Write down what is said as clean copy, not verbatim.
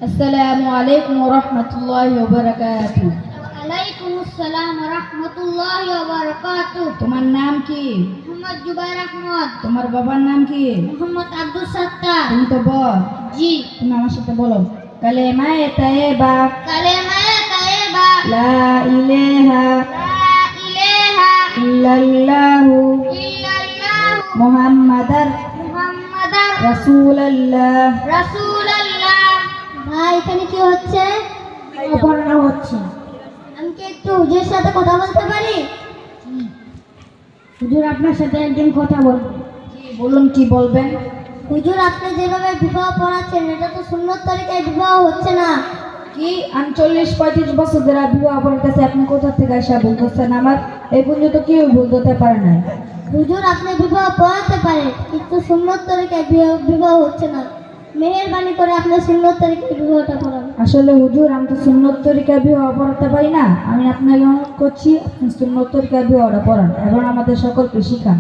আসসালামু আলাইকুম ওয়া রাহমাতুল্লাহি ওয়া বারাকাতুহু। ওয়ালাইকুম আসসালাম ওয়া রাহমাতুল্লাহি ওয়া বারাকাতুহু। তোমার নাম কি? মোহাম্মদ জুবাইর আহমদ। তোমার বাবার নাম কি? মোহাম্মদ আব্দুল সাত্তার। তুমি তো বল। জি। তুমি আমার সাথে বলো, কালেমায়ে তাইয়্যিবা কালেমায়ে তাইয়্যিবা লা ইলাহা লা ইলাহা ইল্লাল্লাহু ইল্লাল্লাহু মুহাম্মাদার মুহাম্মাদার রাসূলুল্লাহ। রাসূলুল্লাহ। ভাই এখানে কি হচ্ছে? পড়ানো হচ্ছে। আমি কি একটু হুজুরের সাথে কথা বলতে পারি? হুজুর আপনার সাথে একদিন কথা বলবো। জি বলুন, কি বলবেন? হুজুর আপনি যেভাবে বিবাহ পড়াচ্ছেন এটা তো সুন্নত তরিকায় বিবাহ হচ্ছে না। কি আমি 40-35 বছর ধরে বিবাহ পড়াতেছি, আপনি কোথা থেকে এসে বলতেছেন? আমার এই পর্যন্ত কেউ বলতে পারে না। হুজুর আপনি বিবাহ পড়াতে পারেন কিন্তু সুন্নত তরিকায় বিবাহ হচ্ছে না। মেহেরবানি করে আপনি সুন্নত তরিকায় বিবাহটা পড়ান। আসলে হুজুর আমি তো সুন্নত তরিকায় বিবাহ পড়াতে পারি না। আমি আপনাকে অনুরোধ করছি, আপনি সুন্নত তরিকায় বিবাহটা পড়ান এবং আমাদের সকলকে শিখান।